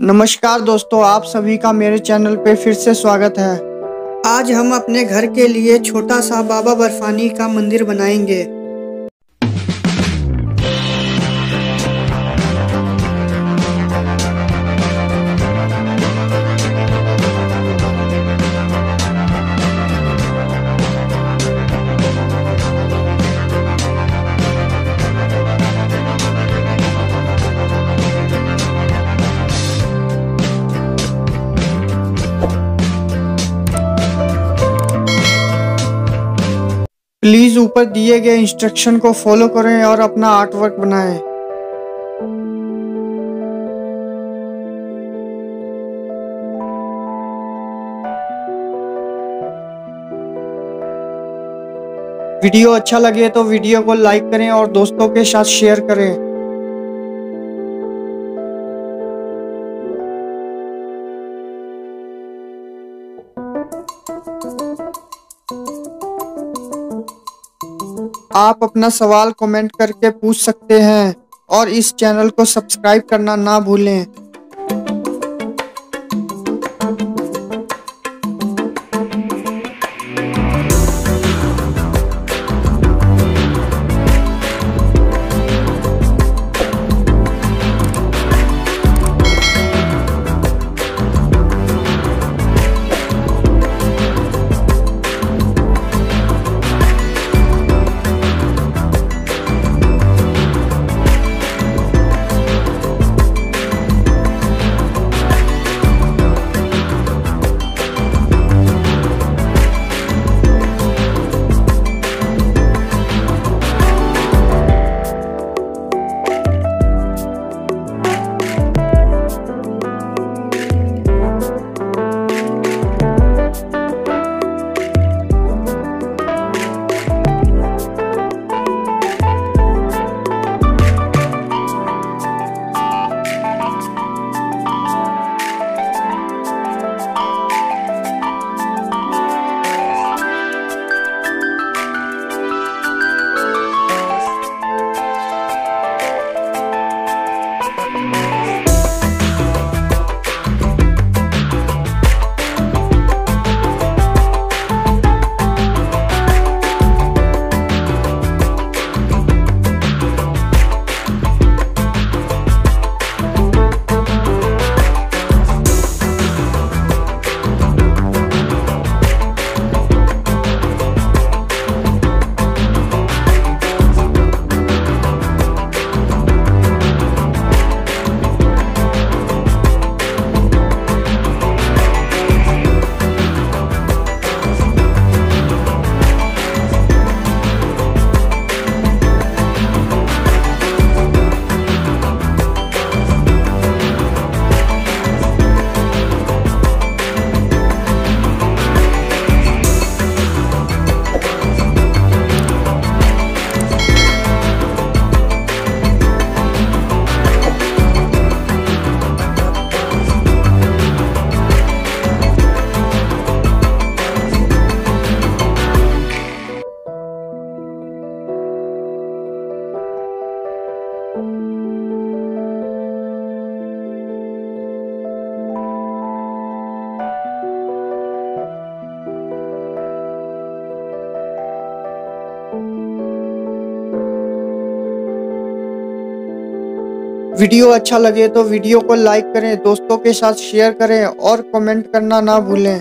नमस्कार दोस्तों, आप सभी का मेरे चैनल पे फिर से स्वागत है। आज हम अपने घर के लिए छोटा सा बाबा बर्फानी का मंदिर बनाएंगे। प्लीज ऊपर दिए गए इंस्ट्रक्शन को फॉलो करें और अपना आर्ट वर्क बनाएं। वीडियो अच्छा लगे तो वीडियो को लाइक करें और दोस्तों के साथ शेयर करें। आप अपना सवाल कमेंट करके पूछ सकते हैं और इस चैनल को सब्सक्राइब करना ना भूलें। वीडियो अच्छा लगे तो वीडियो को लाइक करें, दोस्तों के साथ शेयर करें और कमेंट करना ना भूलें।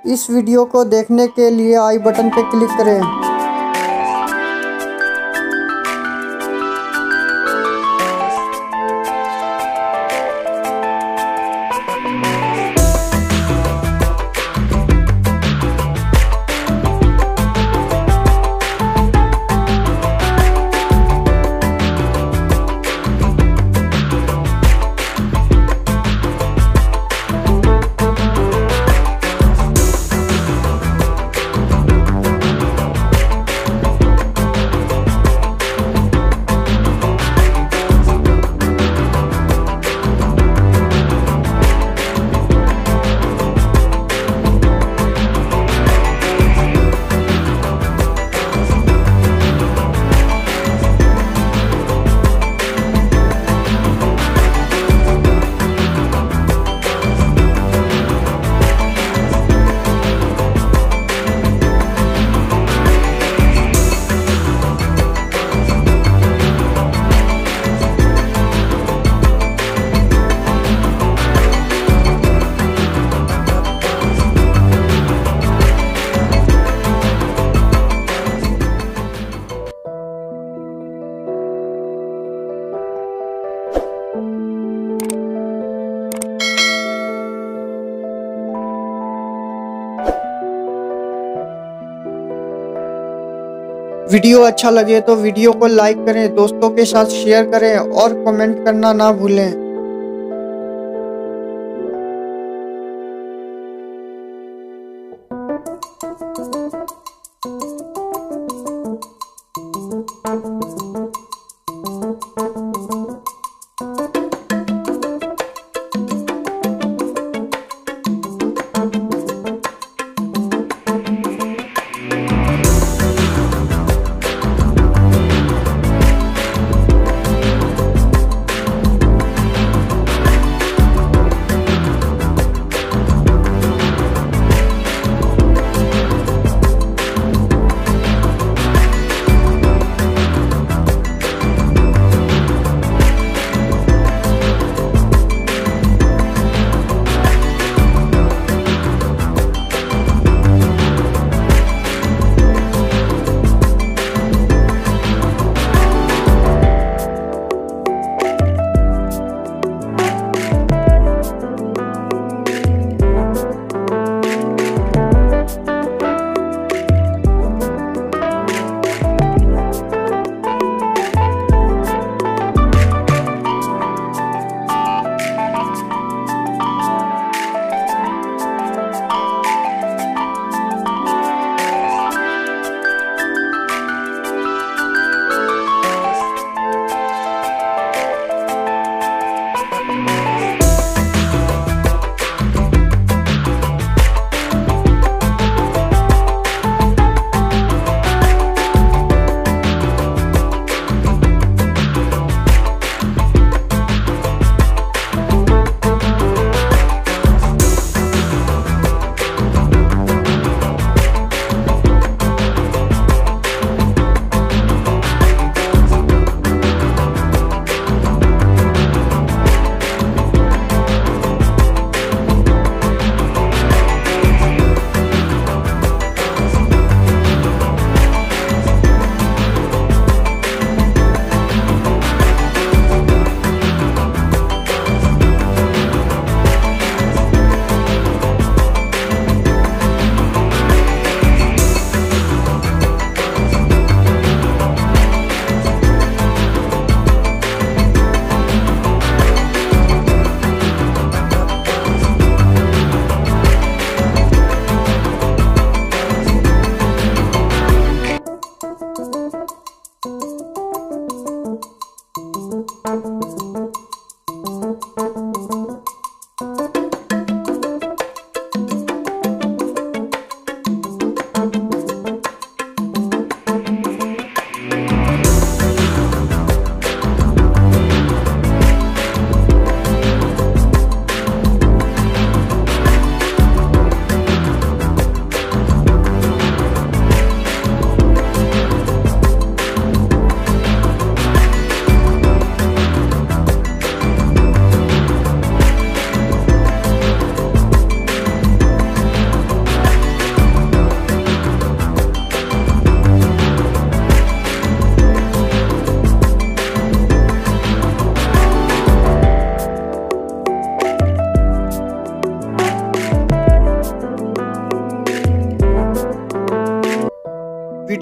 इस वीडियो को देखने के लिए आई बटन पर क्लिक करें। वीडियो अच्छा लगे तो वीडियो को लाइक करें, दोस्तों के साथ शेयर करें और कमेंट करना ना भूलें।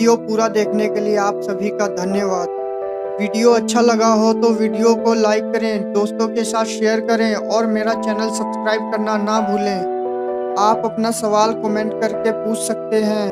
वीडियो पूरा देखने के लिए आप सभी का धन्यवाद। वीडियो अच्छा लगा हो तो वीडियो को लाइक करें, दोस्तों के साथ शेयर करें और मेरा चैनल सब्सक्राइब करना ना भूलें। आप अपना सवाल कमेंट करके पूछ सकते हैं।